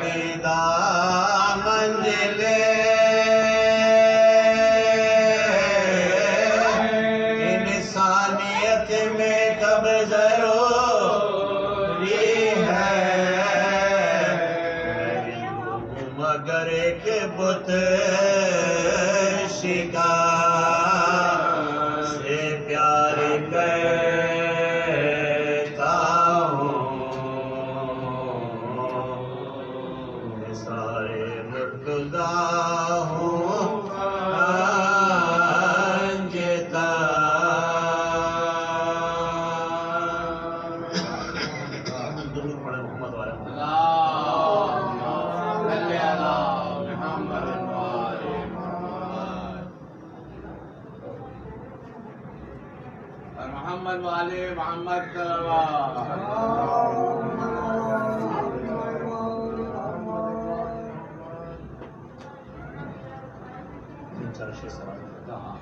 عقیدہ منزلیں انسانیت میں کب ضروری ہے مگر ایک بت شکار سے پیار کرتا ہوں سارے مرتضی ہوں انجتا درود پڑھیں محمد والے محمد والے محمد صلی اللہ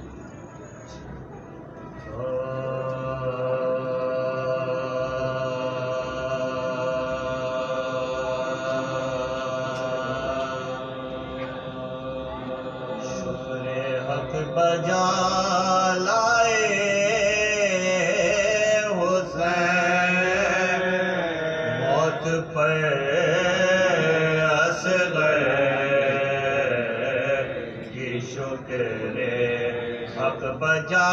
شکر حق بجا لائے حسین موت پر اصغر کی شکر حق بجا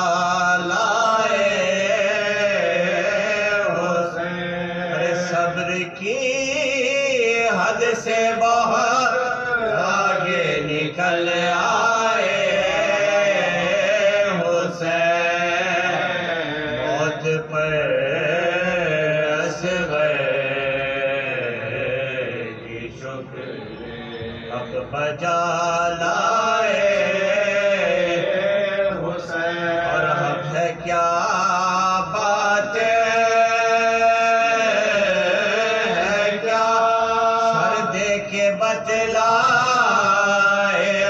لائے حسین صبر کی حد سے بہت آگے نکل آئے حسین موت پر اصغر کی شکر حق بجا لائے حسین اور حق ہے کیا بات ہے کیا سر دے کے بتلائے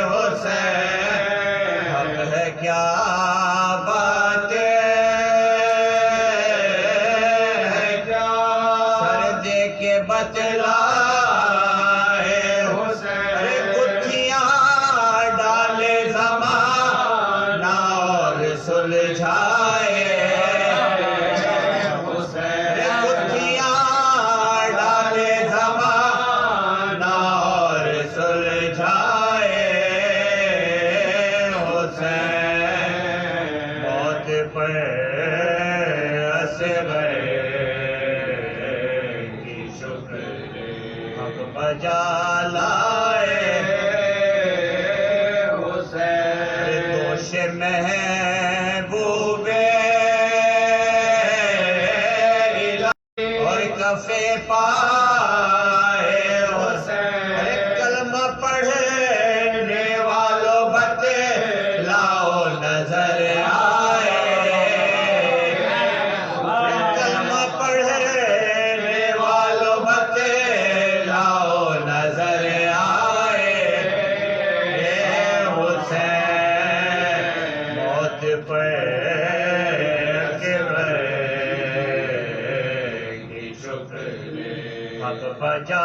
حسین حق ہے کیا بات ہے کیا سر دے کے بتلائے حسین گتھیاں ڈالے زمانہ اور سلجھائے حسین گتھیاں ڈالے زمانہ اور سلجھائے حسین موت پر اصغر کی شکر حق بجا لائے حسین دوش محبوب الہی اور کفے پائے حسین کلمہ پڑھنے والوں بتلاؤ نظر آئے کلمہ پڑھنے والوں بتلاؤ نظر آئے حسین موت پر کی شکر حق بجا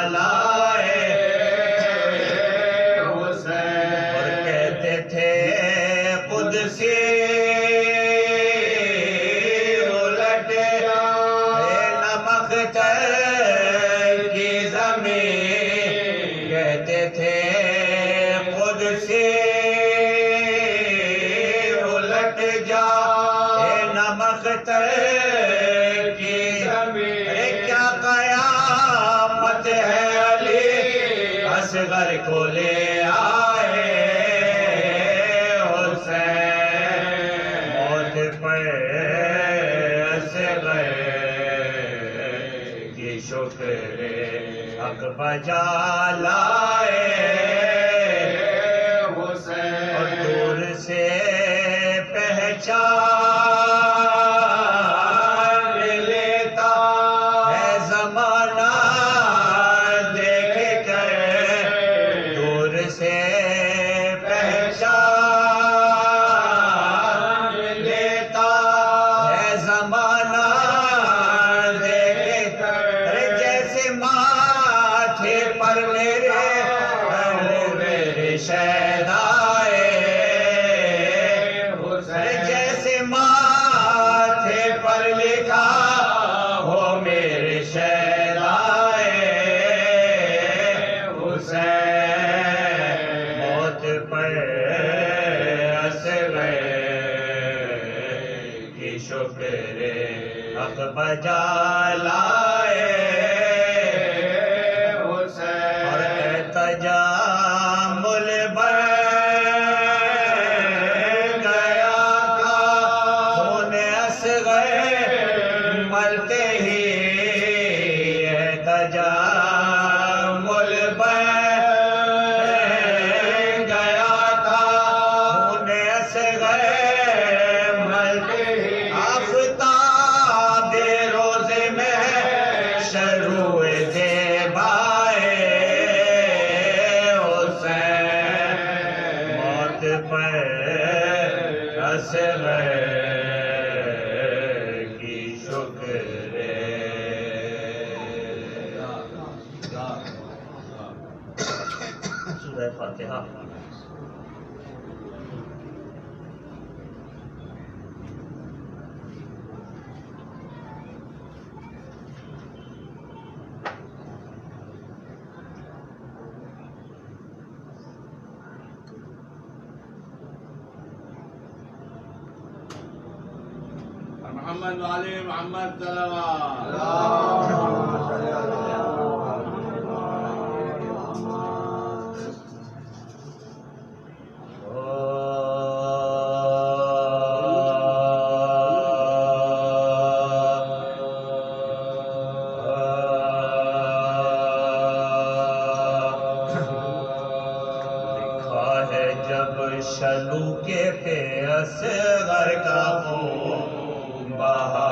لائے حسین اور کہتے تھے قدسی الٹ اے نمک کی زمین کہتے تھے قدسی الٹ جا اے نمک کی زمین کیا قیامت ہے علی اصغر کو لے آئے حسین موت پر اصغر کی شکر حق بجا لائے حسین اور دور سے پہچان لیتا ہے زمانہ دیکھ کر دور سے پہچان لیتا ہے زمانہ دیکھ کر جیسے ماتھے پر میرے میرے شہدائے حسین جیسے ماتھے پر لکھا ہو میرے شہدائے حسین موت پر اصغر کی شکر حق بجا لائے حسین اور تجامل بڑھ گیا تھا خون اصغر مرتے ہی تجامل بڑھ گیا تھا خون اصغر مرتے ہی آفتاب روز میں شروع زیبائے حسین موت پر اصغر کی شکر سورہ فاتحہ محمد وعلي محمد صلوات لکھا ہے جب شلوکے پہ اصغر کا خون بہا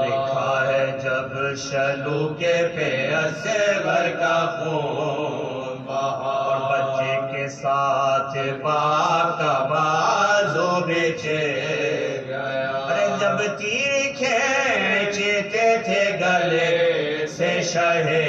لکھا ہے جب شلوکے پہ اصغر کا خون بہا اور بچے کے ساتھ باپ کا بازو بیچے گیا ارے جب تیر کھینچتے تھے گلے سے شہے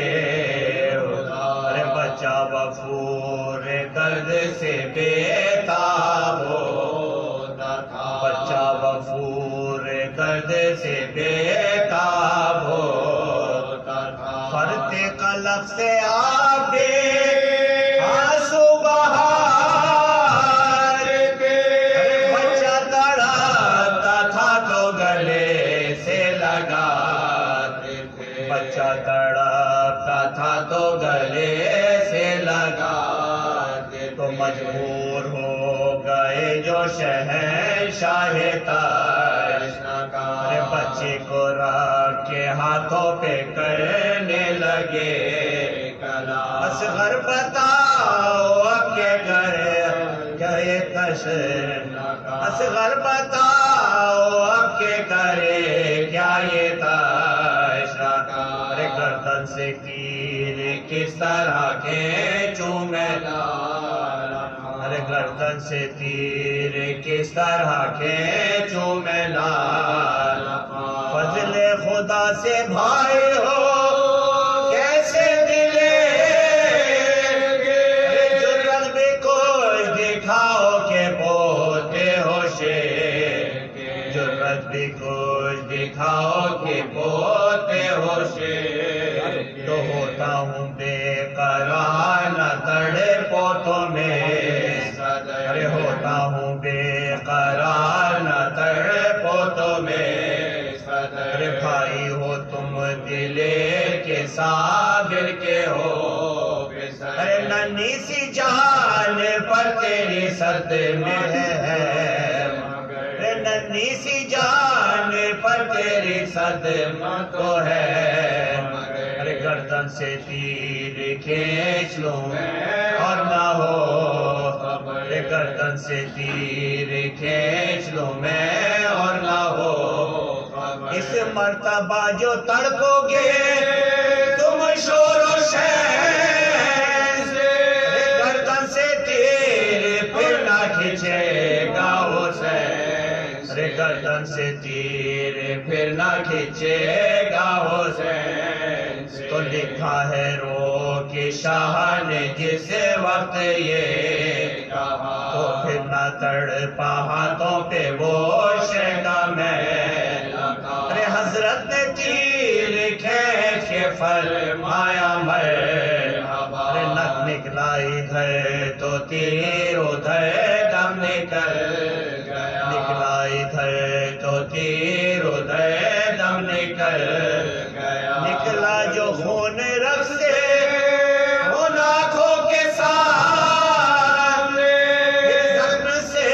ارے بچہ وفور درد سے بیتاب ہوتا تھا بچہ وفور درد سے بیتاب ہوتا تھا فرد قلب سے آبے آنسو بہارتے بچہ تڑپتا تھا تو گلے سے لگاتے تھے بچہ تڑپتا تھا تو گلے سے لگاتے تو مجبور ہو گئے جو شہنشاہ تشنا کا بچے کو رکھ کے ہاتھوں پہ کرنے لگے کلا اصغر بتاؤ اب کے کرے کیا یہ تشنا کا اصغر بتاؤ اب کے کرے کیا یہ تشنا کا گردن سے تیر کس طرح کے چومے ارے گردن سے تیر کس طرح کے چومے لال فضل خدا سے بھائی ہو کیسے دلے جرت بھی کچھ دکھاؤ کہ بولتے ہو شیر جرت بھی کچھ دکھاؤ کہ بولتے ہو شیر تو ہوتا ہوں بے قرار نہ تڑے پوتوں میں ارے ہوتا ہوں بے قرار نہ تڑے پوتوں میں ارے بھائی ہو تم دلے کے صابر کے ہو ارے ننھی سی جان پر تیری صد میں ہے ارے ننھی سی جان پر تیری صدمہ تو ہے ارے گردن سے تیر کھینچ لوں اور نہ ہو ارے گردن سے تیر کھینچ لوں میں اور نہ ہو اس مرتبہ جو تڑپو گے تم شور و شہر سے گردن سے تیر پھر نہ کھینچے گا حسین ارے گردن سے تیر پھر نہ کھینچے گا حسین تو لکھا ہے رو کے شاہ نے جس وقت یہ کہا تو پھر نہ تڑ ہاتھوں پہ وہ شہدا میل ارے حضرت نے تیر کھینچ کے فرمایا مرحبا ارے نک نکلا ادھر تو تیر ادھر دم نکل گیا نکلا ادھر تو تیر ادھر دم نکل گیا نکلا جو خون رگ سے ان آنکھوں کے سامنے زخم سے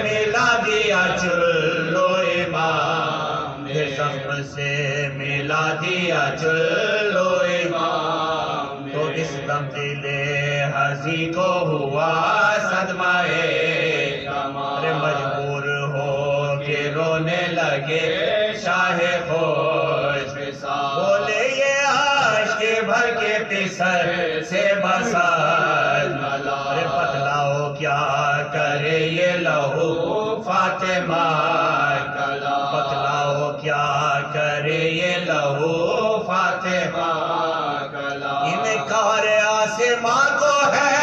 ملا دیا چلو امام زخم سے ملا دیا چلو امام تو اس دم دل ہنسی کو ہوا صدمہ ارے مجبور ہو کے رونے لگے شاہ خوش بولے یہ عاشق بھر کے پسر سے بسر ارے بتلاؤ کیا کرے یہ لہو فاطمہ بتلاؤ کیا کرے یہ لہو فاطمہ انکار آسماں کو ہے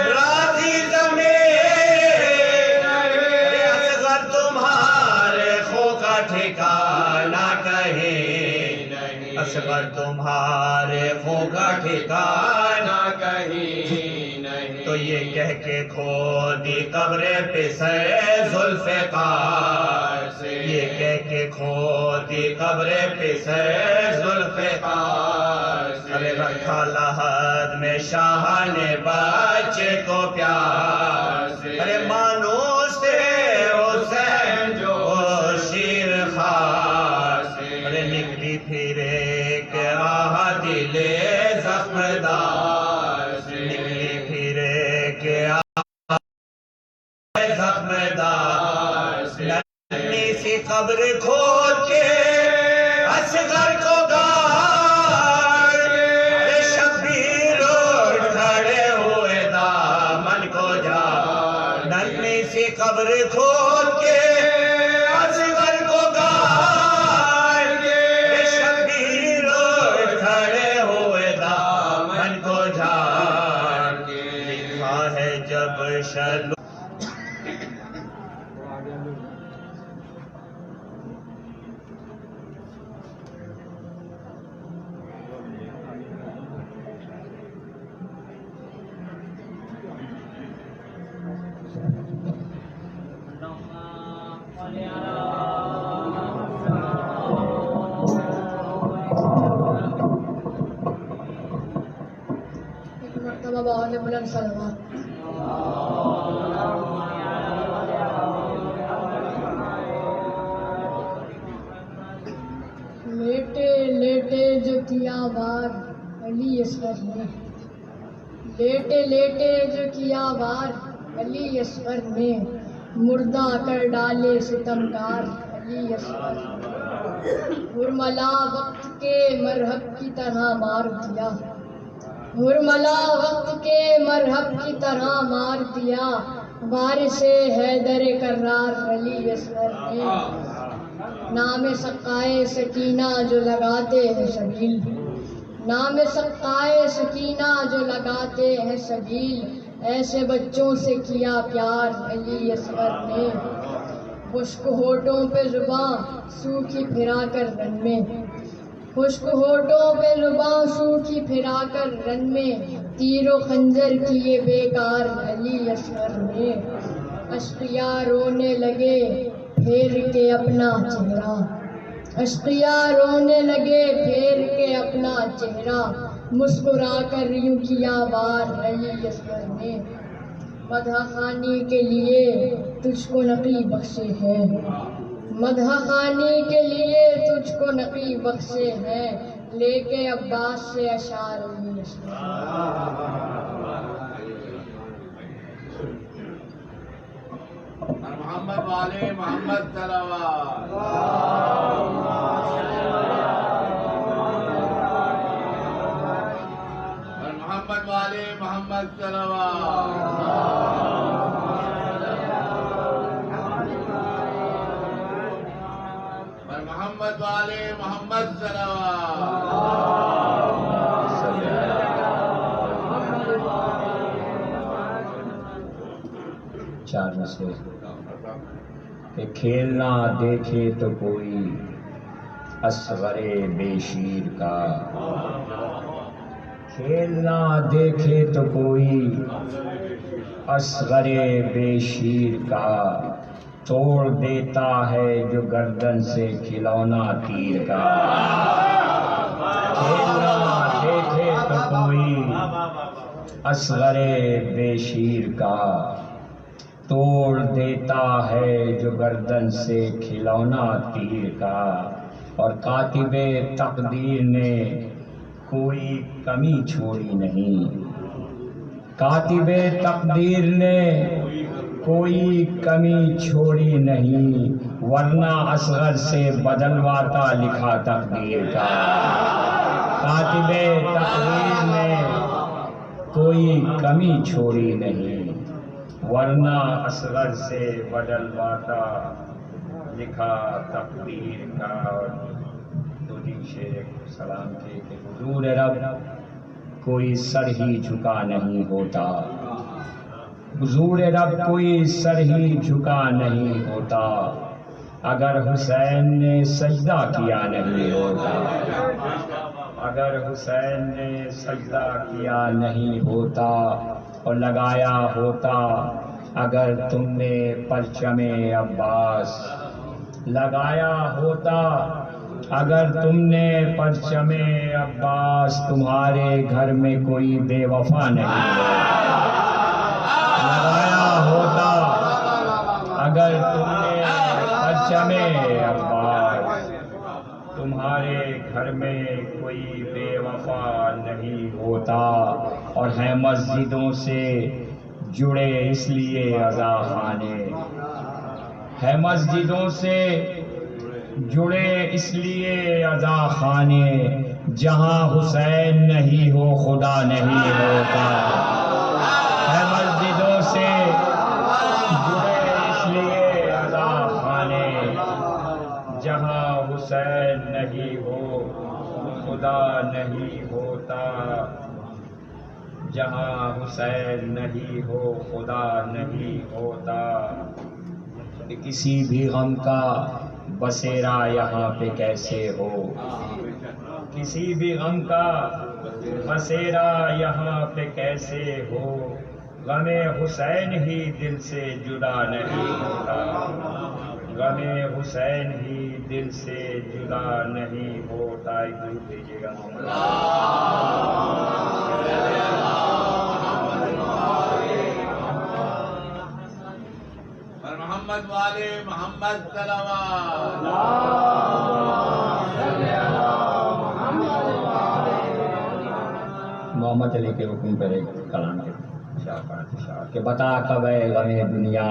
راضی زمین ارے اصغر تمہارے خو کا ٹھکانہ کہیں اصغر تمہارے خو کا ٹھکانہ کہیں تو یہ کہہ کے کھودی قبر پہ سر ذوالفقار سے یہ کہہ کے کھودی قبر پہ سر ذوالفقار سے ارے رکھا لحد میں شاہ نے بچے کو پیار سے ارے مانوس تھے حسین جو شیر خار سے ارے نکلی پھر ایک آہ دل زخم دار سے نکلی پھر ایک آہ زخم دار سے ننھی سی قبر کھود کے اصغر کو گار ارے شبیر اٹھ کھڑے ہوئے دامن کو جار ننھی سی قبر کھود کے اصغر کو گار ارے شبیر اٹھ کھڑے ہوئے دامن کو جار لکھا ہے جب شلو مرتبہ بہت بلند صلوات لیٹے لیٹے جو کیا وار علی اصغر نے لیٹے لیٹے جو کیا وار علی اصغر نے مردہ کر ڈالے ستمگار علی اصغر ہرملا وقت کے مرہب کی طرح مار دیا ہرملا وقت کے مرہب کی طرح مار دیا وارث حیدر کرار علی اصغر نے نام سقائے سکینہ جو لگاتے ہیں سبیل نام سقائے سکینہ جو لگاتے ہیں سبیل ایسے بچوں سے کیا پیار علی اصغر نے خشک ہونٹوں پہ زباں سوکھی پھرا کر رن میں خشک ہونٹوں پہ زباں سوکھی پھرا کر رن میں تیر و خنجر کیے بیکار علی اصغر نے اشقیاء رونے لگے پھیر کے اپنا چہرہ اشقیاء رونے لگے پھیر کے اپنا چہرہ مسکرا کر یوں کیا وار علی اصغر نے مدح خوانی کے لیے تجھ کو نقی بخشے ہیں مدح خوانی کے لیے تجھ کو نقی بخشے ہیں لے کے عباس سے اشعار علی اصغر محمد والے محمد صلوات محمد والے محمد صلوات محمد والے محمد صلوات 4 مصرے کہ کھیلنا دیکھے تو کوئی اصغر بے شیر کا، کھیلنا دیکھے تو کوئی اصغر بے شیر کا، توڑ دیتا ہے جو گردن سے کھلونا تیر کا۔ کھیلنا دیکھے تو کوئی اصغر بے شیر کا، توڑ دیتا ہے جو گردن سے کھلونا تیر کا۔ اور کاتب تقدیر نے کوئی کمی چھوڑی نہیں، کاتب تقدیر نے کوئی کمی چھوڑی نہیں، ورنہ اصغر سے بدلواتا لکھا تقدیر کا۔ کاتب تقدیر نے کوئی کمی چھوڑی نہیں، ورنہ اصغر سے بدلواتا لکھا تقدیر کا۔ اور 2-3 شعر سلام کے کہ حضور رب کوئی سر ہی جھکا نہیں ہوتا، حضور رب کوئی سر ہی جھکا نہیں ہوتا، اگر حسین نے سجدہ کیا نہیں ہوتا، اگر حسین نے سجدہ کیا نہیں ہوتا، اور لگایا ہوتا اگر تم نے پرچم عباس، لگایا ہوتا اگر تم نے پرچم عباس، تمہارے گھر میں کوئی بے وفا نہیں ہوتا، لگایا ہوتا اگر تم نے پرچم عباس، تمہارے گھر میں کوئی بے وفا نہیں ہوتا۔ اور ہیں مسجدوں سے جڑے اس لیے عزا خانے، ہے مسجدوں سے جڑے اس لیے عزا خانے، جہاں حسین نہیں ہو خدا نہیں ہوتا، ہے مسجدوں سے جڑے اس لیے عزا خانے، جہاں حسین نہیں ہو خدا نہیں ہوتا، جہاں حسین نہیں ہو خدا نہیں ہوتا۔ کہ کسی بھی غم کا بسیرا یہاں پہ کیسے ہو، کسی بھی غم کا بسیرا یہاں پہ کیسے ہو، غم حسین ہی دل سے جدا نہیں ہوتا، غم حسین ہی دل سے جدا نہیں ہوتا۔ ایک درود دیجیے گا محمد والے محمد صلوات۔ محمد علی کے حکم پر ایک کلام کے شاعر کہ بتا کب اے غم دنیا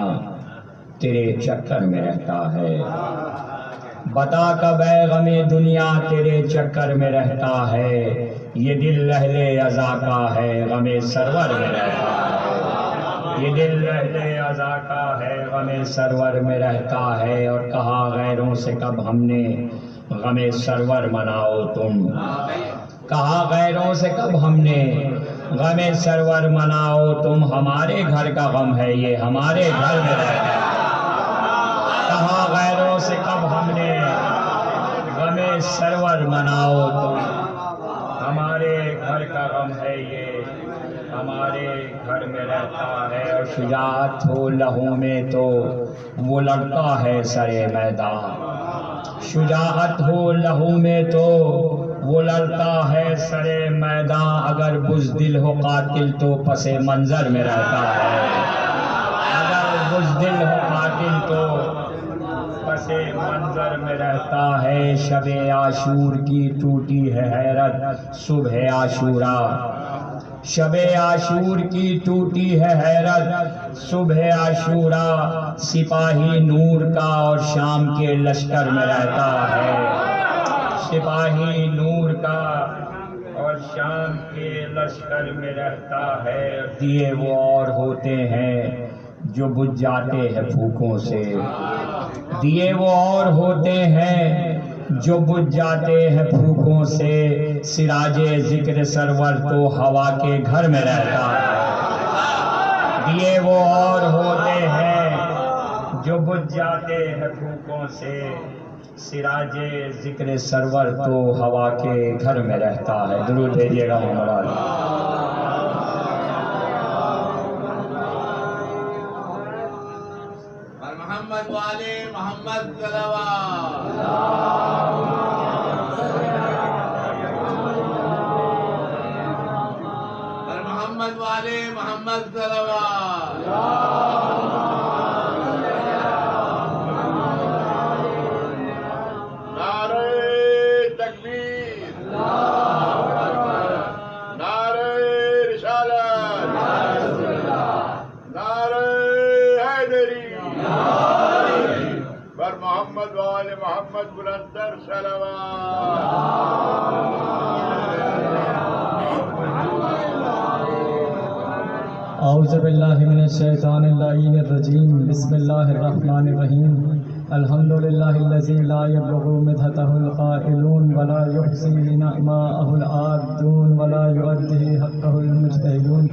تیرے چکر میں رہتا ہے، بتا کب اے غم دنیا تیرے چکر میں رہتا ہے، یہ دل اہل عزا کا ہے غم سرور میں رہتا ہے، یہ دل اہل عزا کا ہے غم سرور میں رہتا ہے۔ اور کہا غیروں سے کب ہم نے غم سرور مناؤ تم، کہا غیروں سے کب ہم نے غم سرور مناؤ تم، ہمارے گھر کا غم ہے یہ ہمارے گھر میں رہتا ہے، کہا غیروں سے کب ہم نے غم سرور مناؤ تم، ہمارے گھر کا غم ہے یہ ہمارے گھر میں رہتا ہے۔ اور شجاعت ہو لہو میں تو وہ لڑتا ہے سرے میدان، شجاعت ہو لہو میں تو وہ لڑتا ہے سرے میدان، اگر بزدل ہو قاتل تو پس منظر میں رہتا ہے، اگر بزدل ہو قاتل تو پس منظر میں رہتا ہے۔ شب عاشور کی ٹوٹی ہے حیرت صبح عاشورا، شب عاشور کی ٹوٹی ہے حیرت صبح عاشورا، سپاہی نور کا اور شام کے لشکر میں رہتا ہے، سپاہی نور کا اور شام کے لشکر میں رہتا ہے۔ دیے وہ اور ہوتے ہیں جو بجھ جاتے ہیں پھوکوں سے، دیے وہ اور ہوتے ہیں جو بجھ جاتے ہیں پھوکوں سے، سراج ذکر سرور تو ہوا کے گھر میں رہتا ہے، دیے وہ اور ہوتے ہیں جو بجھ جاتے ہیں پھوکوں سے سراج ذکر سرور تو ہوا کے گھر میں رہتا ہے. درود بھیجیے گا محمد. پر محمد والے محمد صلوات. پر محمد والے محمد صلوات. نعرہ تکبیر، نعرہ رسالت، نعرہ حیدری، بر محمد وآل محمد بلندر اعوذ باللہ من الشیطان اللعین الرجیم. بسم اللہ الرحمن الرحیم. الحمد للہ الذی لا یبلغ مدحتہ القائلون ولا یحصی نعماءہ العادون ولا یؤدی حقہ المجتہدون.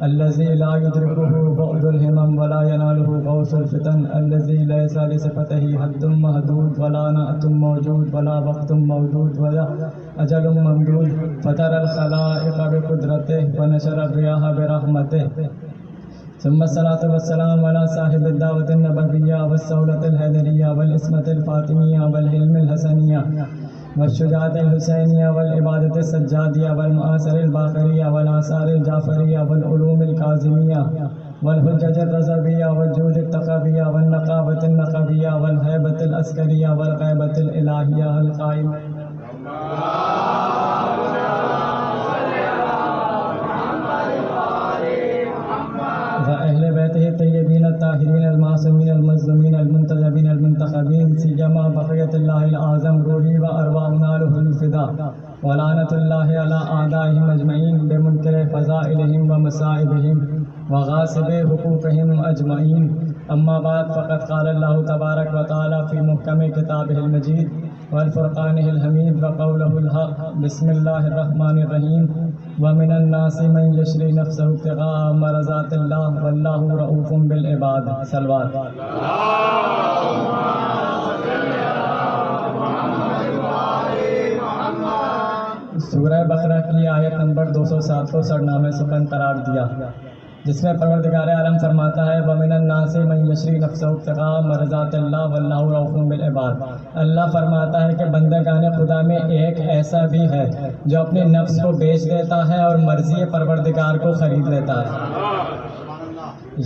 الذي لا يدركه بعد الهمم ولا يناله غوث الفتن. الذي ليس لصفته حد محدود ولا نعت موجود ولا وقت موجود ولا أجل ممدود. فطر الخلائق بقدرته ونشر الرياح برحمته. ثم الصلاة والسلام على صاحب الدعوة النبوية والسولة الحيدرية والإسمة الفاطمية والحلم الحسنية والشجاعة الحسينية والعبادة السجادية والمآثر الباقرية والآثار الجعفرية والعلوم الكاظمية والحجج الرضوية والجود التقوية والنقابة النقبية والهيبة العسكرية والغيبة الإلهية القائمة وأهل بيته الطيبين الطاهرين المعصومين المظلومين المنتجبين المنتخبين سيما بقية الله الأعظم روحي وأرواحنا له الفداء. ولعنة الله على أعدائهم أجمعين بمنكر فضائلهم ومصائبهم وغاصب حقوقهم أجمعين. أما بعد فقد قال الله تبارك وتعالى في محكم كتابه المجيد والفرقانه الحميد وقوله الحق. بسم الله الرحمن الرحيم. ومن الناس من يشري نفسه ابتغاء مرضات الله والله رؤوف بالعباد. صلوات. سورہ بقرہ کی آیت نمبر 207 کو سرنامے سخن قرار دیا، جس میں پروردگار عالم فرماتا ہے وَمِنَ النَّاسِ مَن يَشْرِي نَفْسَهُ ابْتِغَاءَ مَرْضَاتِ اللَّهِ وَاللَّهُ رَءُوفٌ بِالْعِبَادِ. اللہ فرماتا ہے کہ بندگان خدا میں ایک ایسا بھی ہے جو اپنے نفس کو بیچ دیتا ہے اور مرضی پروردگار کو خرید لیتا ہے.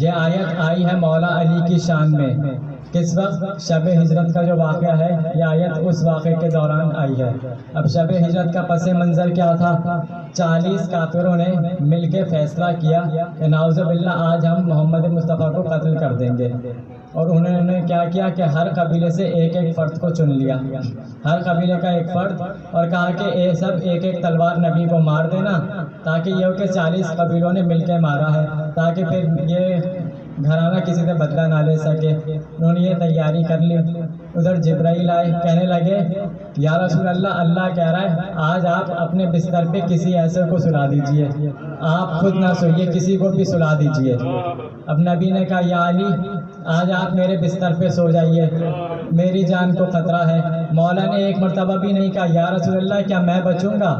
یہ آیت آئی ہے مولا علی کی شان میں. کس وقت؟ شب ہجرت کا جو واقعہ ہے، یہ آیت اس واقعے کے دوران آئی ہے. اب شب ہجرت کا پس منظر کیا تھا؟ 40 کافروں نے مل کے فیصلہ کیا کہ نعوذ باللہ آج ہم محمد مصطفیٰ کو قتل کر دیں گے. اور انہوں نے کیا کیا کہ ہر قبیلے سے ایک ایک فرد کو چن لیا، ہر قبیلے کا ایک فرد، اور کہا کہ اے سب ایک ایک تلوار نبی کو مار دینا، تاکہ یہ ہو کہ 40 قبیلوں نے مل کے مارا ہے، تاکہ پھر یہ گھرانہ کسی سے بدلہ نہ لے سکے. انہوں نے یہ تیاری کر لی. ادھر جبرائیل آئے، کہنے لگے یا رسول اللہ، اللہ کہہ رہا ہے آج آپ اپنے بستر پہ کسی ایسے کو سلا دیجئے، آپ خود نہ سوئیے، کسی کو بھی سلا دیجئے. اب نبی نے کہا یا علی آج آپ میرے بستر پہ سو جائیے، میری جان کو خطرہ ہے. مولا نے ایک مرتبہ بھی نہیں کہا یا رسول اللہ کیا میں بچوں گا.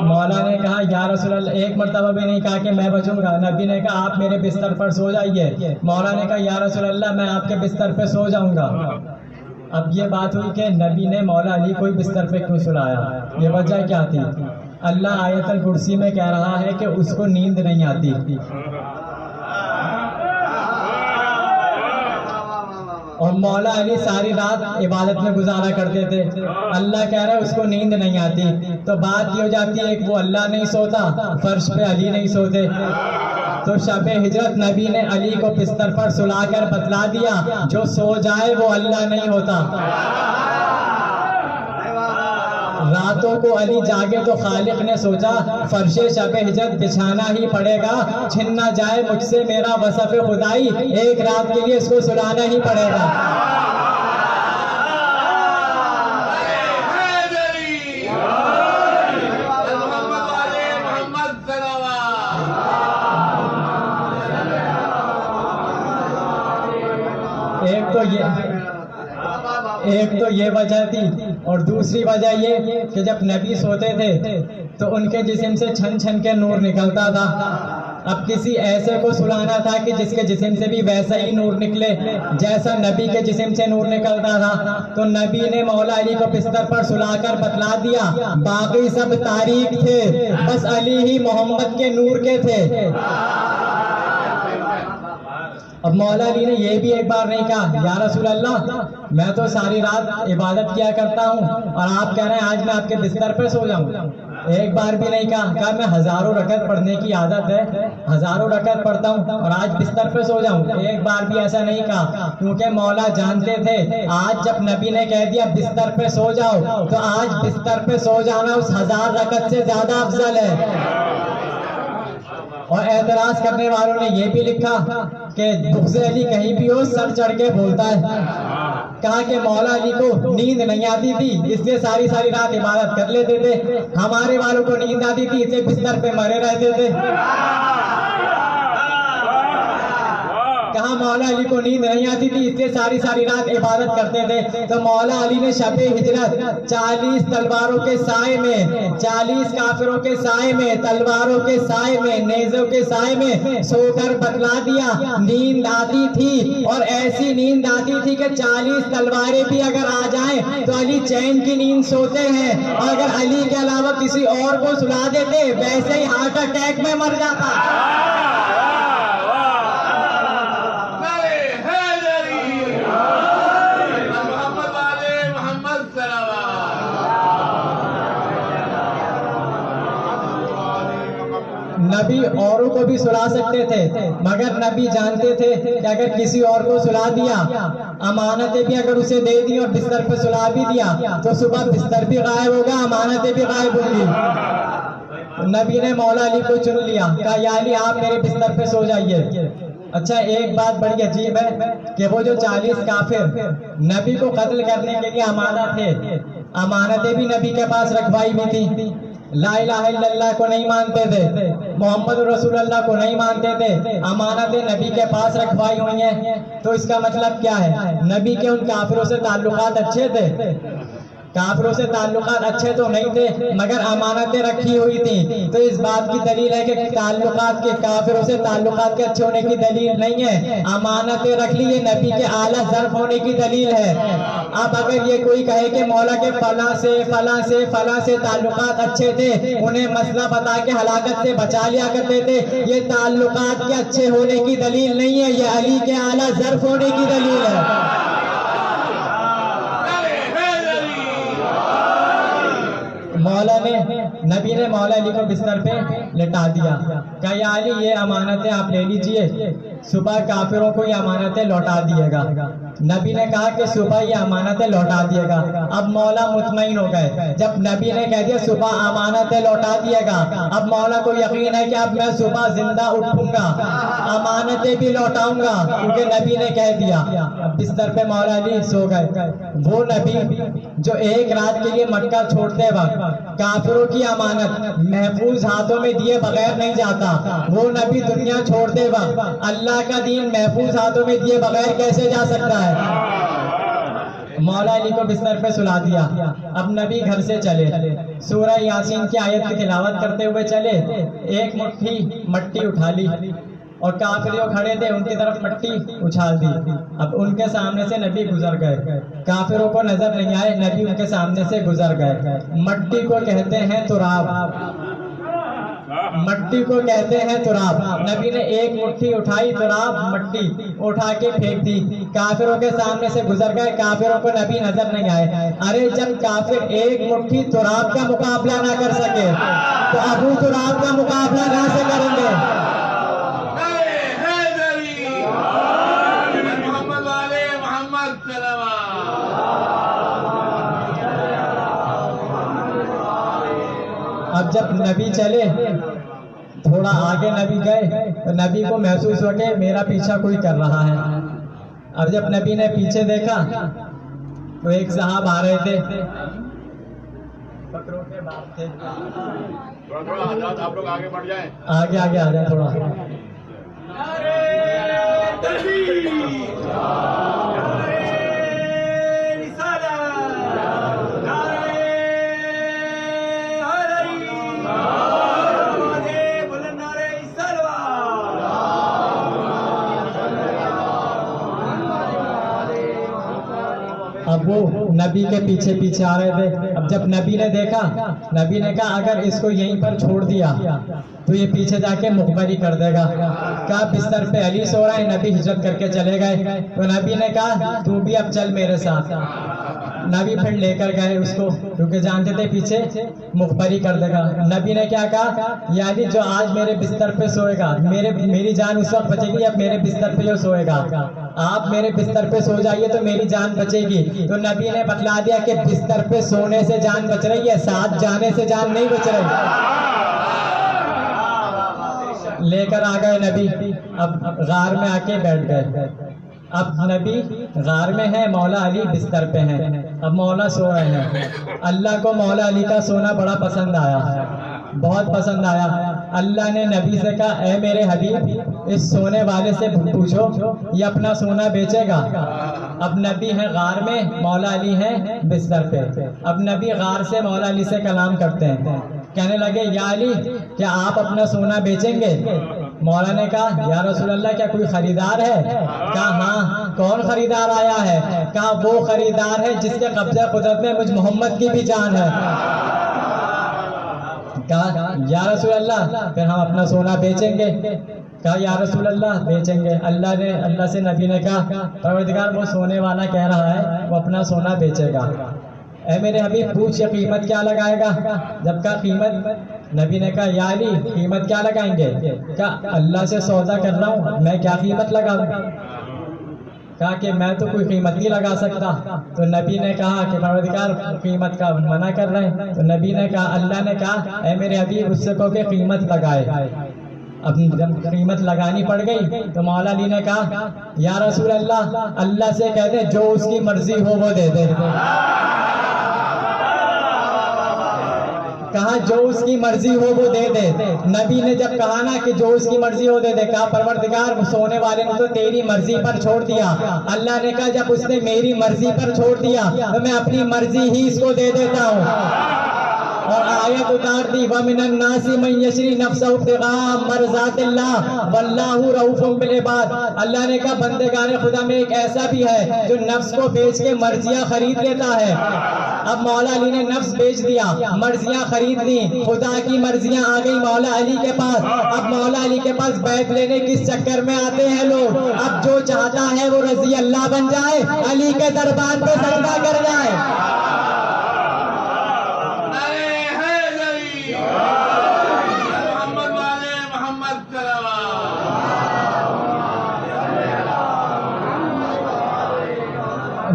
مولا نے کہا یا رسول اللہ، ایک مرتبہ بھی نہیں کہا کہ میں بچوں گا. نبی نے کہا آپ میرے بستر پر سو جائیے. مولا نے کہا یا رسول اللہ میں آپ کے بستر پہ سو جاؤں گا. اب یہ بات ہوئی کہ نبی نے مولا علی کو بستر پہ کیوں سلایا، یہ وجہ کیا تھی؟ اللہ آیت الکرسی میں کہہ رہا ہے کہ اس کو نیند نہیں آتی. اور مولا علی ساری رات عبادت میں گزارا کرتے تھے. اللہ کہہ رہا ہے اس کو نیند نہیں آتی. تو بات یہ ہو جاتی ہے کہ وہ اللہ نہیں سوتا، فرش پہ علی نہیں سوتے. تو شب ہجرت نبی نے علی کو بستر پر سلا کر بتلا دیا جو سو جائے وہ اللہ نہیں ہوتا. راتوں کو علی جاگے تو خالق نے سوچا فرش شب ہجرت بچھانا ہی پڑے گا، چھن نہ جائے مجھ سے میرا وصف خدائی، ایک رات کے لیے اس کو سلانا ہی پڑے گا. تو یہ وجہ تھی، اور دوسری وجہ یہ کہ جب نبی سوتے تھے تو ان کے جسم سے چھن چھن کے نور نکلتا تھا. اب کسی ایسے کو سلانا تھا کہ جس کے جسم سے بھی ویسا ہی نور نکلے جیسا نبی کے جسم سے نور نکلتا تھا. تو نبی نے مولا علی کو بستر پر سلا کر بتلا دیا باقی سب تاریک تھے، بس علی ہی محمد کے نور کے تھے. اب مولا علی نے یہ بھی ایک بار نہیں کہا یا رسول اللہ میں تو ساری رات عبادت کیا کرتا ہوں اور آپ کہہ رہے ہیں آج میں آپ کے بستر پہ سو جاؤں. ایک بار بھی نہیں کہا میں ہزاروں رکعت پڑھنے کی عادت ہے، ہزاروں رکعت پڑھتا ہوں اور آج بستر پہ سو جاؤں. ایک بار بھی ایسا نہیں کہا، کیونکہ مولا جانتے تھے آج جب نبی نے کہہ دیا بستر پہ سو جاؤ تو آج بستر پہ سو جانا اس 1000 رکعت سے زیادہ افضل ہے. اور اعتراض کرنے والوں نے یہ بھی لکھا کہ بغض علی کہیں بھی ہو سر چڑھ کے بولتا ہے. کہا کہ مولا علی کو نیند نہیں آتی تھی اس لیے ساری رات عبادت کر لیتے تھے، ہمارے والوں کو نیند آتی تھی اس لیے بستر پہ مرے رہتے تھے. کہا مولا علی کو نیند نہیں آتی تھی اس لیے ساری رات عبادت کرتے تھے. تو مولا علی نے شب ہجرت 40 تلواروں کے سائے میں، 40 کافروں کے سائے میں، تلواروں کے سائے میں، نیزوں کے سائے میں سو کر بتلا دیا نیند آتی تھی، اور ایسی نیند آتی تھی کہ 40 تلواریں بھی اگر آ جائیں تو علی چین کی نیند سوتے ہیں، اور اگر علی کے علاوہ کسی اور کو سلا دیتے ویسے ہی ہارٹ اٹیک میں مر جاتا. نبی اوروں کو بھی سلا سکتے تھے مگر نبی جانتے تھے کہ اگر کسی اور کو سلا دیا، امانتیں بھی اگر اسے دے دی اور بستر پہ سلا بھی دیا تو صبح بستر بھی غائب ہوگا، امانتیں بھی غائب ہوں گی. نبی نے مولا علی کو چن لیا، کہا یا علی آپ میرے بستر پہ سو جائیے. اچھا ایک بات بڑی عجیب ہے کہ وہ جو 40 کافر نبی کو قتل کرنے کے لیے امانت تھے، امانتیں بھی نبی کے پاس رکھوائی بھی تھی. لا الہ الا اللہ کو نہیں مانتے تھے، محمد رسول اللہ کو نہیں مانتے تھے، امانتیں نبی کے پاس رکھوائی ہوئی ہیں. تو اس کا مطلب کیا ہے؟ نبی کے ان کافروں سے تعلقات اچھے تھے، کافروں سے تعلقات اچھے تو نہیں تھے مگر امانتیں رکھی ہوئی تھیں. تو اس بات کی دلیل ہے کہ تعلقات کے کافروں سے تعلقات کے اچھے ہونے کی دلیل نہیں ہے، امانتیں رکھ لی یہ نبی کے اعلیٰ ظرف ہونے کی دلیل ہے. اب اگر یہ کوئی کہے کہ مولا کے فلاں سے تعلقات اچھے تھے، انہیں مسئلہ بتا کے ہلاکت سے بچا لیا کرتے تھے، یہ تعلقات کے اچھے ہونے کی دلیل نہیں ہے، یہ علی کے اعلیٰ ظرف ہونے کی دلیل ہے. نبی نے مولا علی کو بستر پہ لٹا دیا، کہا یا علی یہ امانتیں آپ لے لیجئے، صبح کافروں کو یہ امانتیں لوٹا دیے گا. نبی نے کہا کہ صبح یہ امانتیں لوٹا دیے گا. اب مولا مطمئن ہو گئے جب نبی نے کہہ دیا صبح امانتیں لوٹا دیے گا. اب مولا کو یقین ہے کہ اب میں صبح زندہ اٹھوں گا، امانتیں بھی لوٹاؤں گا کیونکہ نبی نے کہہ دیا. اب بستر پہ مولا علی سو گئے. وہ نبی جو ایک رات کے لیے مکہ چھوڑتے وقت کافروں کی امانت محفوظ ہاتھوں میں دیے بغیر نہیں جاتا، وہ نبی دنیا چھوڑتے وقت اللہ کا دین محفوظ ہاتھوں میں دیے بغیر کیسے جا سکتا ہے؟ مولا علی کو بستر پہ سلا دیا. اب نبی گھر سے چلے، سورہ یاسین کی آیت کی تلاوت کرتے ہوئے چلے. ایک مٹھی مٹی اٹھا لی اور کافر جو کھڑے تھے ان کی طرف مٹی اچھال دی. اب ان کے سامنے سے نبی گزر گئے، کافروں کو نظر نہیں آئے، نبی ان کے سامنے سے گزر گئے. مٹی کو کہتے ہیں تراب، مٹی کو کہتے ہیں تراب. نبی نے ایک مٹھی اٹھائی تراب مٹی اٹھا کے پھینک دی، کافروں کے سامنے سے گزر گئے، کافروں کو نبی نظر نہیں آئے. ارے جب کافر ایک مٹھی تراب کا مقابلہ نہ کر سکے تو ابو تراب کا مقابلہ کہاں سے کریں گے؟ اب جب نبی چلے تھوڑا آگے نبی گئے تو نبی کو محسوس ہو کہ میرا پیچھا کوئی کر رہا ہے. اب جب نبی نے پیچھے دیکھا تو ایک صاحب آ رہے تھے، بکروں کے باپ تھے. تھوڑا آپ لوگ آگے بڑھ جائیں، آگے آ جائیں تھوڑا. نعرے تکبیر، وہ نبی کے پیچھے پیچھے آ رہے تھے. اب جب نبی نے دیکھا, نبی نے کہا اگر اس کو یہیں پر چھوڑ دیا تو یہ پیچھے جا کے مخبری کر دے گا. کہا بستر پہ علی سو رہا ہے. نبی ہجرت کر کے چلے گئے. تو نبی نے کہا تو بھی اب چل میرے ساتھ. نبی پھر لے کر گئے اس کو, کیونکہ جانتے تھے پیچھے مخبری کر دے گا. نبی نے کیا کہا, یا علی جو آج میرے بستر پہ سوئے گا, میری جان اس وقت بچے گی اب میرے بستر پہ جو سوئے گا. آپ میرے بستر پہ سو جائیے تو میری جان بچے گی. تو نبی نے بتلا دیا کہ بستر پہ سونے سے جان بچ رہی ہے, ساتھ جانے سے جان نہیں بچ رہی. لے کر آ گئے نبی. اب غار میں آ کے بیٹھ گئے. اب نبی غار میں ہے, مولا علی بستر پہ ہیں. اب مولا سو رہے ہیں. اللہ کو مولا علی کا سونا بڑا پسند آیا, بہت پسند آیا. اللہ نے نبی سے کہا اے میرے حبیب اس سونے والے سے پوچھو یہ اپنا سونا بیچے گا. اب نبی ہیں غار میں, مولا علی ہیں بستر پہ. اب نبی غار سے مولا علی سے کلام کرتے ہیں. کہنے لگے یا علی کیا آپ اپنا سونا بیچیں گے؟ مولا نے کہا یا رسول اللہ کیا کوئی خریدار ہے؟ کہا ہاں. کون خریدار آیا ہے؟ کہا وہ خریدار ہے جس کے قبضہ قدرت میں مجھ محمد کی بھی جان ہے. کہا یا رسول اللہ پھر ہم اپنا سونا بیچیں گے. کہا یا رسول اللہ بیچیں گے. اللہ سے نبی نے کہا پروردگار وہ سونے والا کہہ رہا ہے وہ اپنا سونا بیچے گا. اے میرے حبیب پوچھ یہ قیمت کیا لگائے گا؟ جب کہا قیمت, نبی نے کہا یا علی قیمت کیا لگائیں گے؟ کہا اللہ سے سودا کر رہا ہوں, میں کیا قیمت لگاؤں؟ کہا کہ میں تو کوئی قیمت نہیں لگا سکتا. تو نبی نے کہا کہ پروردگار قیمت کا منع کر رہے ہیں. تو نبی نے کہا, اللہ نے کہا اے میرے حبیب اس سے کہو کہ قیمت لگائے. اب جب قیمت لگانی پڑ گئی تو مولا علی نے کہا یا رسول اللہ اللہ سے کہہ دے جو اس کی مرضی ہو وہ دے دے. کہا جو اس کی مرضی ہو وہ دے دے. نبی نے جب کہا نا کہ جو اس کی مرضی ہو دے دے, کہا پروردگار سونے والے نے تو تیری مرضی پر چھوڑ دیا. اللہ نے کہا جب اس نے میری مرضی پر چھوڑ دیا تو میں اپنی مرضی ہی اس کو دے دیتا ہوں. اور آیت اتار دی وَمِنَ النَّاسِ مَن يَشْرِي نَفْسَهُ ابْتِغَاءَ مَرْضَاتِ اللَّهِ وَاللَّهُ رَءُوفٌ بِالْعِبَادِ. اللہ نے کہا بندگان خدا میں ایک ایسا بھی ہے جو نفس کو بیچ کے مرضیاں خرید لیتا ہے. اب مولا علی نے نفس بیچ دیا, مرضیاں خرید لی, خدا کی مرضیاں آ گئی مولا علی کے پاس. اب مولا علی کے پاس بیعت لینے کس چکر میں آتے ہیں لوگ؟ اب جو چاہتا ہے وہ رضی اللہ بن جائے, علی کے دربار پہ سجدہ کر جائے.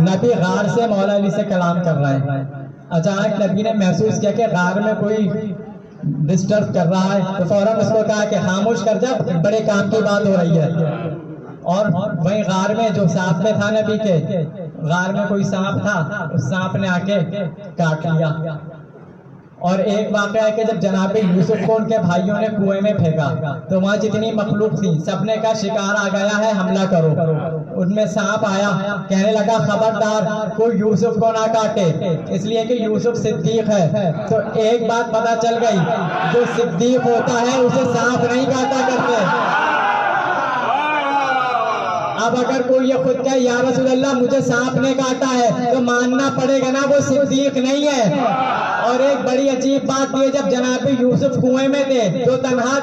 نبی غار سے مولا علی سے کلام کر رہے ہیں. اچانک نبی نے محسوس کیا کہ غار میں کوئی ڈسٹرب کر رہا ہے, تو فوراً اس کو کہا کہ خاموش کر جا, بڑے کام کی بات ہو رہی ہے. اور وہیں غار میں جو سانپ میں تھا نبی کے, غار میں کوئی سانپ تھا, اس سانپ نے آ کے کاٹ لیا. اور ایک واقعہ ہے کہ جب جناب یوسف کو ان کے بھائیوں نے کنویں میں پھینکا تو وہاں جتنی مخلوق تھی سب نے کہا شکار آ گیا ہے حملہ کرو. ان میں سانپ آیا, کہنے لگا خبردار کوئی یوسف کو نہ کاٹے, اس لیے کہ یوسف صدیق ہے. تو ایک بات پتہ چل گئی, جو صدیق ہوتا ہے اسے سانپ نہیں کاٹا کرتے. اب اگر کوئی یہ خود کہے یا رسول اللہ مجھے سانپ نے کاٹا ہے تو ماننا پڑے گا نا وہ صدیق نہیں ہے. اور ایک بڑی عجیب بات یہ, جب جناب یوسف کنویں میں تھے تو تنہا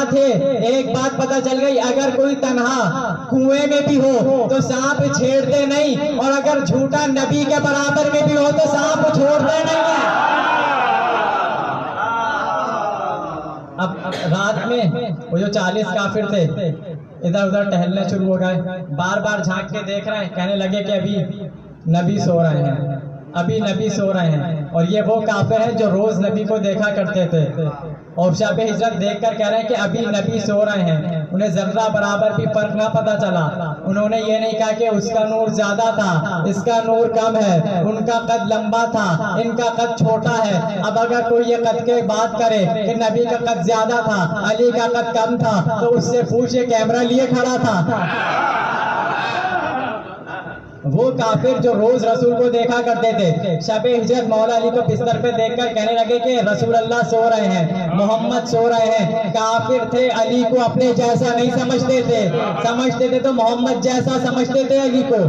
تھے. ایک بات پتہ چل گئی, اگر کوئی تنہا کنویں میں بھی ہو تو سانپ چھیڑتے نہیں, اور اگر جھوٹا نبی کے برابر میں بھی ہو تو سانپ چھوڑتے نہیں ہیں. اب رات میں وہ جو 40 کافر تھے ادھر ادھر ٹہلنے شروع ہو گئے, بار بار جھانک کے دیکھ رہے ہیں, کہنے لگے کہ ابھی نبی سو رہے ہیں, ابھی نبی سو رہے ہیں. اور یہ وہ کافر ہیں جو روز نبی کو دیکھا کرتے تھے, اور شب ہجرت دیکھ کر کہہ رہے ہیں کہ ابھی نبی سو رہے ہیں. انہیں ذرہ برابر بھی فرق نہ پتا چلا. انہوں نے یہ نہیں کہا کہ اس کا نور زیادہ تھا, اس کا نور کم ہے, ان کا قد لمبا تھا, ان کا قد چھوٹا ہے. اب اگر کوئی یہ قد کے بات کرے کہ نبی کا قد زیادہ تھا, علی کا قد کم تھا, تو اس سے پوچھے کیمرہ لیے کھڑا تھا. وہ کافر جو روز رسول کو دیکھا کرتے تھے, شب ہجرت مولا علی کو بستر پہ دیکھ کر کہنے لگے کہ رسول اللہ سو رہے ہیں, محمد سو رہے ہیں. کافر تھے, علی کو اپنے جیسا نہیں سمجھتے تھے تو محمد جیسا سمجھتے تھے علی کو.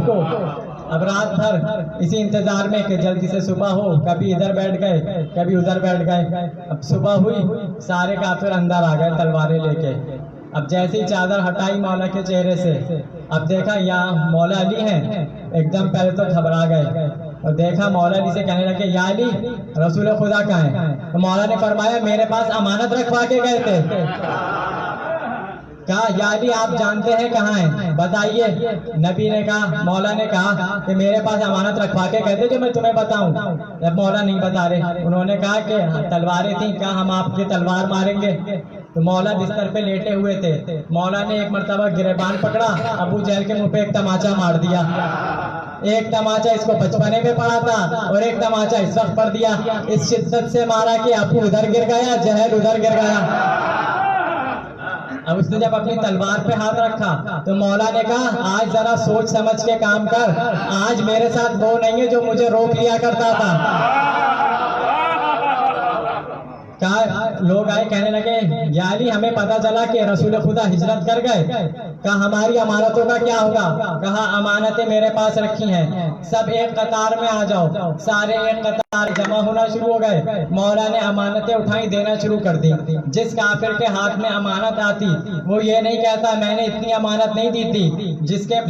اب رات بھر اسی انتظار میں کہ جلدی سے صبح ہو، کبھی ادھر بیٹھ گئے کبھی ادھر بیٹھ گئے. اب صبح ہوئی، سارے کافر اندر آ گئے تلواریں لے کے. اب جیسی چادر ہٹائی مولا کے چہرے سے، اب دیکھا یہاں مولا علی ہیں. ایک دم پہلے تو گھبرا گئے اور دیکھا مولا علی سے کہنے لگے یا علی رسول خدا کہاں ہیں؟ تو مولا نے فرمایا میرے پاس امانت رکھوا کے گئے تھے. کہا یا علی آپ جانتے ہیں کہاں ہیں بتائیے. نبی نے کہا، مولا نے کہا کہ میرے پاس امانت رکھوا کے گئے تھے جو میں تمہیں بتاؤں. جب مولا نہیں بتا رہے، انہوں نے کہا کہ تلواریں تھیں، کہا ہم آپ کی تلوار ماریں گے. تو مولا بستر پہ لیٹے ہوئے تھے. مولا نے ایک مرتبہ گریبان پکڑا، ابو جہل کے منہ پہ ایک تماچا مار دیا. ایک تماچا اس کو بچپنے میں پڑا تھا اور ایک تماچا اس وقت پڑ دیا. اس شدت سے مارا کہ ابو ادھر گر گیا، جہل ادھر گر گیا. اب اس نے جب اپنی تلوار پہ ہاتھ رکھا تو مولا نے کہا آج ذرا سوچ سمجھ کے کام کر، آج میرے ساتھ وہ نہیں ہے جو مجھے روک لیا کرتا تھا. کہا لوگ آئے کہنے لگے یا علی ہمیں پتا چلا کہ رسول خدا ہجرت کر گئے. کہا ہماری امانتوں کا کیا ہوگا؟ کہا امانتیں میرے پاس رکھی ہیں، سب ایک قطار میں آ جاؤ. سارے ایک قطار جمع ہونا شروع ہو گئے. مولا نے امانتیں اٹھائی، دینا شروع کر دی. جس کافر کے ہاتھ میں امانت آتی وہ یہ نہیں کہتا میں نے اتنی امانت نہیں دی تھی،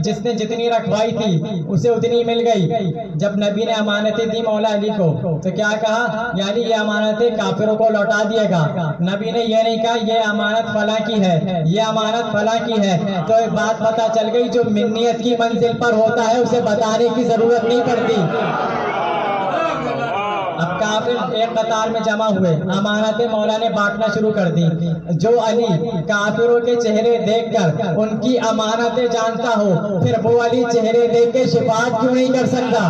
جس نے جتنی رکھوائی تھی اسے اتنی مل گئی. جب نبی نے امانتیں دی مولا علی کو تو کیا کہا؟ یعنی یہ امانتیں کافروں کو لوٹا دیے گا. نبی نے یہ نہیں کہا یہ امانت فلاں کی ہے، یہ امانت فلاں کی ہے. تو ایک بات پتا چل گئی، جو منیت کی منزل پر ہوتا ہے اسے بتانے کی ضرورت نہیں پڑتی. اب کافر ایک قطار میں جمع ہوئے، امانتیں مولا نے بانٹنا شروع کر دی. جو علی کافروں کے چہرے دیکھ کر ان کی امانتیں جانتا ہو، پھر وہ علی چہرے دیکھ کے شفاعت کیوں نہیں کر سکتا؟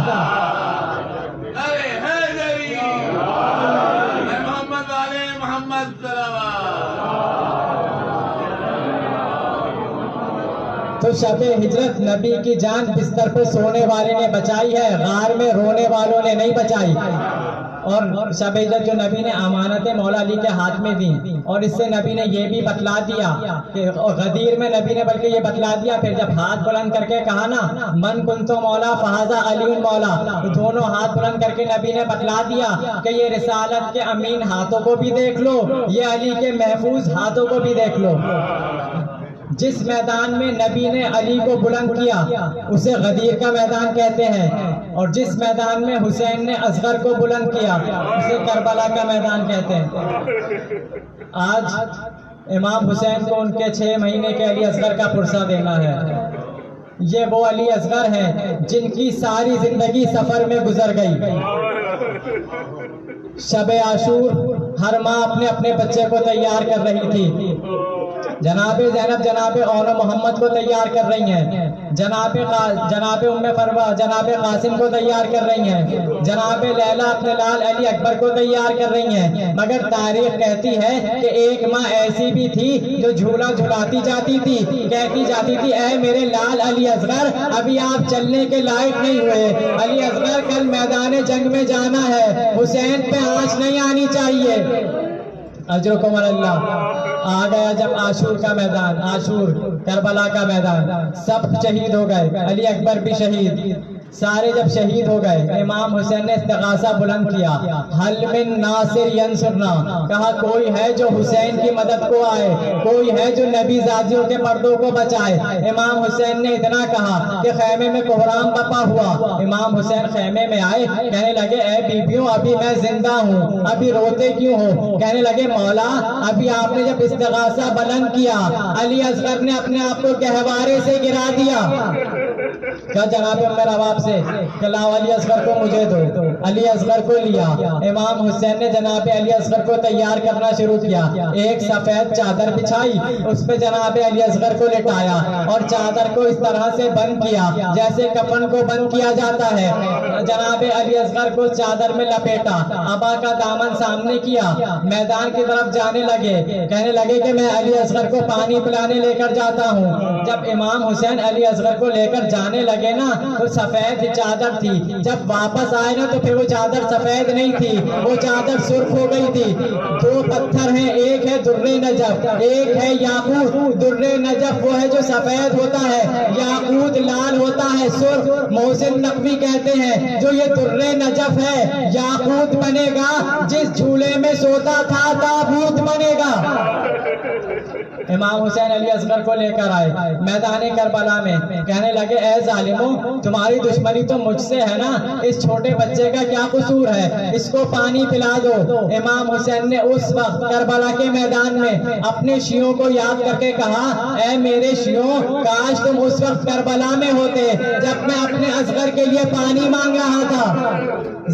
تو شب ہجرت نبی کی جان بستر پر سونے والے نے بچائی ہے، غار میں رونے والوں نے نہیں بچائی. اور شب ہجرت جو نبی نے امانتیں مولا علی کے ہاتھ میں دی، اور اس سے نبی نے یہ بھی بتلا دیا کہ غدیر میں نبی نے بلکہ یہ بتلا دیا، پھر جب ہاتھ بلند کر کے کہا نا من کنتو مولا فہذا علی مولا، تو دونوں ہاتھ بلند کر کے نبی نے بتلا دیا کہ یہ رسالت کے امین ہاتھوں کو بھی دیکھ لو، یہ علی کے محفوظ ہاتھوں کو بھی دیکھ لو. جس میدان میں نبی نے علی کو بلند کیا اسے غدیر کا میدان کہتے ہیں، اور جس میدان میں حسین نے اصغر کو بلند کیا اسے کربلا کا میدان کہتے ہیں. آج امام حسین کو ان کے 6 مہینے کے علی اصغر کا پرسہ دینا ہے. یہ وہ علی اصغر ہیں جن کی ساری زندگی سفر میں گزر گئی. شب عاشور ہر ماں اپنے اپنے بچے کو تیار کر رہی تھی. جناب زینب جناب اون محمد کو تیار کر رہی ہیں، جناب ام فروا جناب قاسم کو تیار کر رہی ہیں، جناب لیلا اپنے لال علی اکبر کو تیار کر رہی ہیں. مگر تاریخ کہتی ہے کہ ایک ماں ایسی بھی تھی جو جھولا جھلاتی جاتی تھی، کہتی جاتی تھی اے میرے لال علی اصغر ابھی آپ چلنے کے لائق نہیں ہوئے، علی اصغر کل میدان جنگ میں جانا ہے، حسین پہ آنچ نہیں آنی چاہیے. اجرکم اللہ. آ گیا جب عاشور کا میدان، عاشور کربلا کا میدان، سب شہید ہو گئے، علی اکبر بھی شہید. سارے جب شہید ہو گئے امام حسین نے استغاثہ بلند کیا، حل من ناصر ینصرنا، کہا کوئی ہے جو حسین کی مدد کو آئے، کوئی ہے جو نبی زادیوں کے پردوں کو بچائے. امام حسین نے اتنا کہا کہ خیمے میں کوہرام بپا ہوا. امام حسین خیمے میں آئے، کہنے لگے اے بیبیوں ابھی میں زندہ ہوں، ابھی روتے کیوں ہو؟ کہنے لگے مولا ابھی آپ نے جب استغاثہ بلند کیا علی اصغر نے اپنے آپ کو گہوارے سے گرا دیا. کہا جناب میرا باپ سے کہ لاؤ علی اصغر کو مجھے دو. علی اصغر کو لیا. امام حسین نے جناب علی اصغر کو تیار کرنا شروع کیا. ایک سفید چادر بچھائی، اس پہ جناب علی اصغر کو لٹایا اور چادر کو اس طرح سے بند کیا جیسے کفن کو بند کیا جاتا ہے. جناب علی اصغر کو چادر میں لپیٹا، ابا کا دامن سامنے کیا، میدان کی طرف جانے لگے. کہنے لگے کہ میں علی اصغر کو پانی پلانے لے کر جاتا ہوں. جب امام حسین علی اصغر کو لے کر جانے لگے نا تو سفید چادر تھی، جب واپس آئے نا تو پہ وہ چادر سفید نہیں تھی، وہ چادر سرخ ہو گئی تھی۔ دو پتھر ہیں، ایک ہے در نجف، ایک ہے یاقوت۔ در نجف وہ ہے جو سفید ہوتا ہے، یاقوت لال ہوتا ہے سرخ۔ محسن نقوی کہتے ہیں جو یہ در نجف ہے یاقوت بنے گا، جس جھولے میں سوتا تھا تابوت بنے گا۔ امام حسین علی اصغر کو لے کر آئے میدان کربلا میں، کہنے لگے اے ظالموں، تمہاری دشمنی تو مجھ سے ہے نا، اس چھوٹے بچے کا کیا قصور ہے، اس کو پانی پلا دو۔ امام حسین نے اس وقت کربلا کے میدان میں اپنے شیعوں کو یاد کر کے کہا، اے میرے شیعوں، کاش تم اس وقت کربلا میں ہوتے جب میں اپنے اصغر کے لیے پانی مانگ رہا تھا۔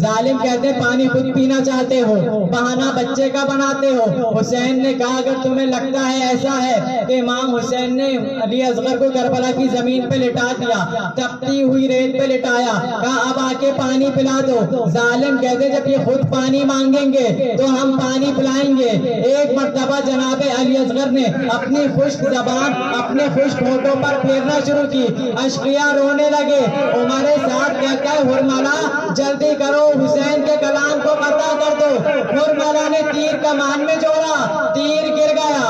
ظالم کہتے پانی خود پینا چاہتے ہو، بہانہ بچے کا بناتے ہو۔ حسین نے کہا اگر تمہیں لگتا ہے ایسا ہے کہ امام حسین نے علی اصغر کو کربلا کی زمین پہ لٹا دیا، تپتی ہوئی ریت پہ لٹایا، کہا اب آ کے پانی پلا دو۔ ظالم کہتے جب یہ خود پانی مانگیں گے تو ہم پانی پلائیں گے۔ ایک مرتبہ جناب علی اصغر نے اپنی خشک زبان اپنے خشک ہونٹوں پر پھیرنا شروع کی، اشقیاء رونے لگے۔ عمر سعد کہتا ہے ہرملا جلدی کرو، حسین کے کلام کو قطع کر دو۔ ہرملا نے تیر کمان میں جوڑا، تیر گر گیا،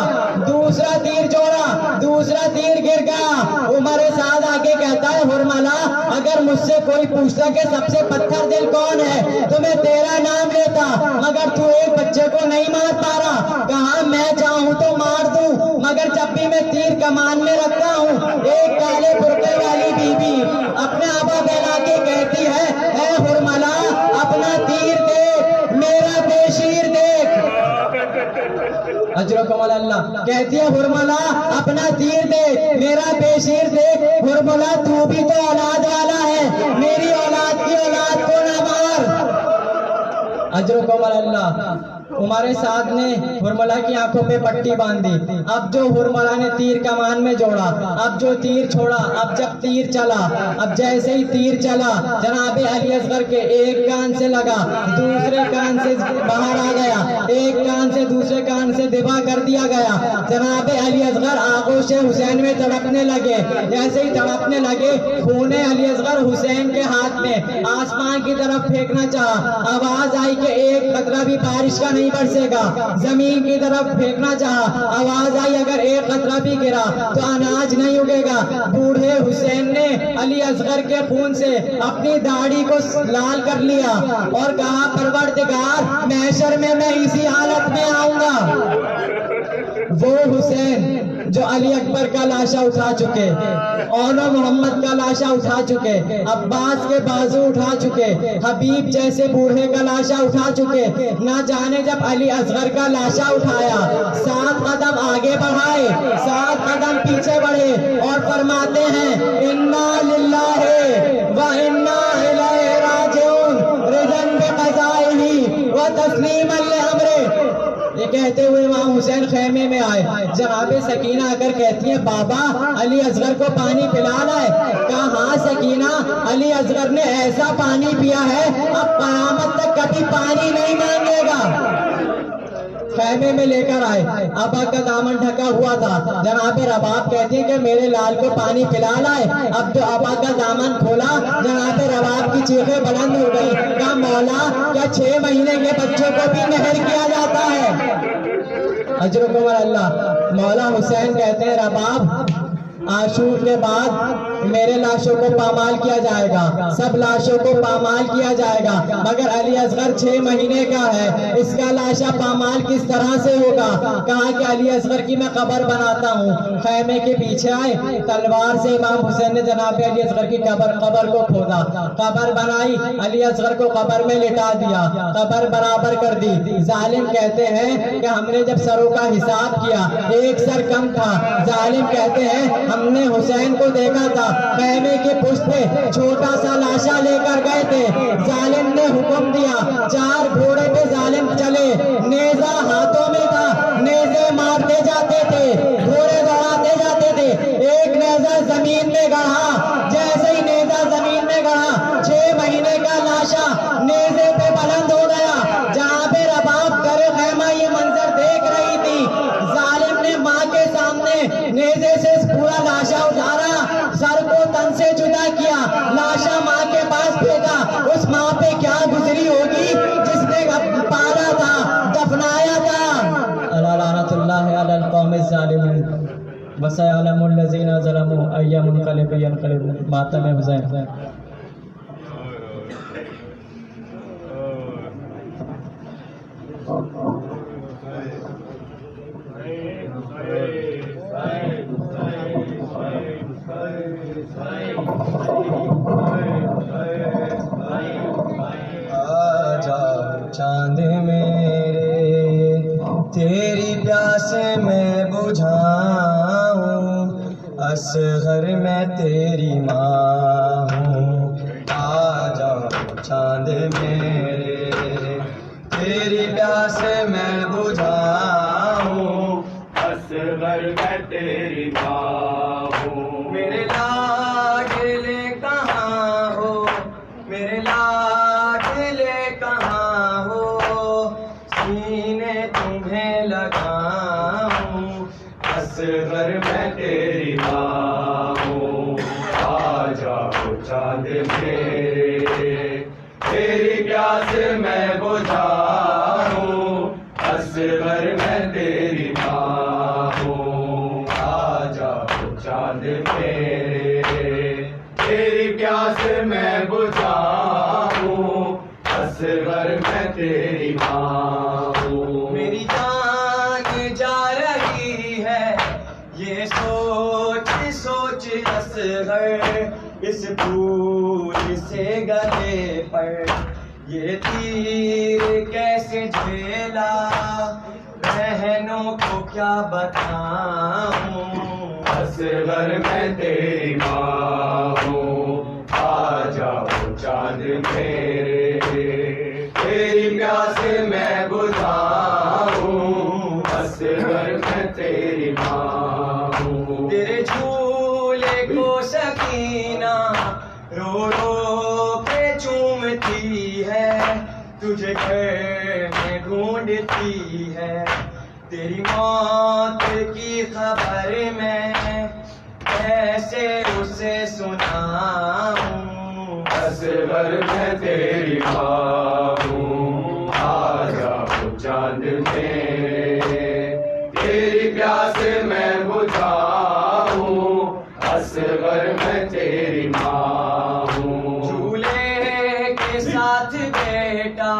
دوسرا تیر جوڑا، دوسرا تیر گر گیا۔ عمر سعد آگے کہتا ہے ہرملا اگر مجھ سے کوئی پوچھتا کہ سب سے پتھر دل کون ہے تو میں تیرا نام لیتا، مگر تو ایک بچے کو نہیں مار پا رہا۔ کہا میں چاہوں تو مار دوں، مگر جب بھی میں تیر کمان میں رکھتا ہوں ایک کالے برقعے والی بی بی اپنے آبا بہلا کے کہتی ہے اے ہرملا اپنا تیر دیکھ، میرا بشیر دیکھ۔ اجرکم اللہ کہتی ہے ہرملا اپنا تیر دیکھ، میرا بشیر دیکھ۔ ہرملا تو بھی تو اولاد والا ہے، میری اولاد کی اولاد کو نہ مار۔ اجرکم اللہ۔ عمر سعد نے ہرملا کی آنکھوں پہ پٹی باندھی۔ اب جو ہرملا نے تیر کمان میں جوڑا، اب جو تیر چھوڑا، اب جب تیر چلا، اب جیسے ہی تیر چلا جناب علی اصغر کے ایک کان سے لگا، دوسرے کان سے باہر آ گیا، ایک کان سے دوسرے کان سے دبا کر دیا گیا۔ جناب علی اصغر آغوش حسین میں تڑپنے لگے، جیسے ہی تڑپنے لگے خون علی اصغر حسین کے ہاتھ میں آسمان کی طرف پھینکنا چاہا، آواز آئی کہ ایک قطرہ بھی بارش کا نہیں برسے گا، زمین کی طرف پھینکنا چاہا، آواز آئی اگر ایک قطرہ بھی گرا تو اناج نہیں اگے گا۔ بوڑھے حسین نے علی اصغر کے خون سے اپنی داڑھی کو لال کر لیا اور کہا پروردگار محشر میں اسی حالت میں آؤں گا۔ وہ حسین جو علی اکبر کا لاشا اٹھا چکے، اون محمد کا لاشا اٹھا چکے، عباس کے بازو اٹھا چکے، حبیب جیسے بوڑھے کا لاشا اٹھا چکے، نہ جانے جب علی اصغر کا لاشا اٹھایا 7 قدم آگے بڑھائے، 7 قدم پیچھے بڑھے اور فرماتے ہیں انا للہ و انا الیہ راجعون رضا بقضائہ و تسلیما لامرہ۔ یہ کہتے ہوئے امام حسین خیمے میں آئے، جناب سکینہ آ کر کہتی ہیں بابا علی اصغر کو پانی پلا لائے۔ کہا ہاں سکینہ، علی اصغر نے ایسا پانی پیا ہے اب قیامت تک کبھی پانی نہیں مانگے گا۔ خیمے میں لے کر آئے، آبا کا دامن ڈھکا ہوا تھا، جناب رباب کہتی ہیں کہ میرے لال کو پانی پلا لائے۔ اب جو آبا کا دامن کھولا جناب رباب کی چیخیں بلند ہو گئی، کہا مولا کیا 6 مہینے کے بچوں کو بھی مہر کیا جاتا ہے؟ اجرکم اللہ۔ مولا حسین کہتے ہیں رباب عاشور کے بعد میرے لاشوں کو پامال کیا جائے گا، سب لاشوں کو پامال کیا جائے گا، مگر علی اصغر 6 مہینے کا ہے، اس کا لاشا پامال کس طرح سے ہوگا؟ کہا کہ علی اصغر کی میں قبر بناتا ہوں۔ خیمے کے پیچھے آئے، تلوار سے امام حسین نے جناب علی اصغر کی قبر کو کھودا، قبر بنائی، علی اصغر کو قبر میں لٹا دیا، قبر برابر کر دی۔ ظالم کہتے ہیں کہ ہم نے جب سروں کا حساب کیا ایک سر کم تھا، ظالم کہتے ہیں ہم نے حسین کو دیکھا تھا خیمے کے پشت پہ چھوٹا سا لاشا لے کر گئے تھے، ظالم نے حکم دیا 4 گھوڑے پہ ظالم چلے، نیزہ ہاتھوں میں تھا، نیزے مارتے جاتے تھے، گھوڑے دوڑاتے جاتے تھے، ایک نیزہ زمین میں گڑھا، جیسے ہی نیزہ زمین میں گڑھا 6 مہینے کا لاشا نیزے پہ بلند ہو گیا۔ جہاں پہ رباب کرے خیمہ یہ منظر دیکھ رہی تھی، ظالم نے ماں کے سامنے نیزے سے پورا لاشا اتارا، سر کو تن سے جدا کیا، لاشا ماں کے پاس پھینکا، اس ماں پہ کیا گزری الظالمين وسيعلم الذين ظلموا أي منقلب ينقلبون. ماتم حسین. چاند میرے تیری پیاس میں بجھاؤں، اصغر میں تیری ماں ہوں. آ جاؤ چاند میرے تیری پیاس میں بجھاؤں، اصغر میں تیری ماں ہوں. میرے لاڈلے کہاں ہو، میرے لاڈلے کہاں ہو، سینے تمہیں لگاؤں، اصغر میں تیری ماں ہوں. آ جاؤ چاند میرے تیری پیاس میں بجھاؤں، اصغر میں تیری ماں ہوں. آ جاؤ چاند میرے تیری پیاس میں بجھاؤں، اصغر میں تیری ماں ہوں. میری جان جا رہی ہے یہ سوچ سوچ اصغر، اس پھول سے گلے پر یہ تیر کیسے جھیلا، بہنوں کو کیا بتاؤں. اصغر میں تیری ماں ہوں. آ جاؤ چاند میرے تیری پیاس میں بجھاؤں، اصغر میں تیری ماں ہوں. تیرے جھولے کو سکینہ رو رو کے چومتی ہے، تجھے گھر میں ڈھونڈتی ہے. تیری موت کی خبر میں کیسے اسے سناؤں. اصغر میں تیری ماں ہوں. آ جاؤ چاند میرے تیری پیاس میں بجھاؤں، اصغر میں تیری ماں ہوں. جھولے کے ساتھ بیٹا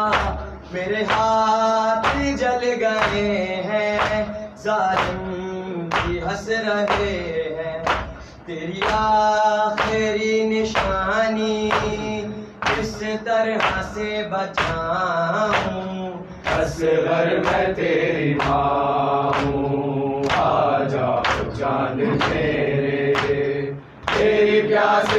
میرے ہاتھ جل گئے ہیں، ظالم بھی ہنس رہے ہیں. تیری آخری نشانی کس طرح سے بچاؤں. اصغر میں تیری ماں ہوں. آ جاؤ چاند میرے تیری پیاس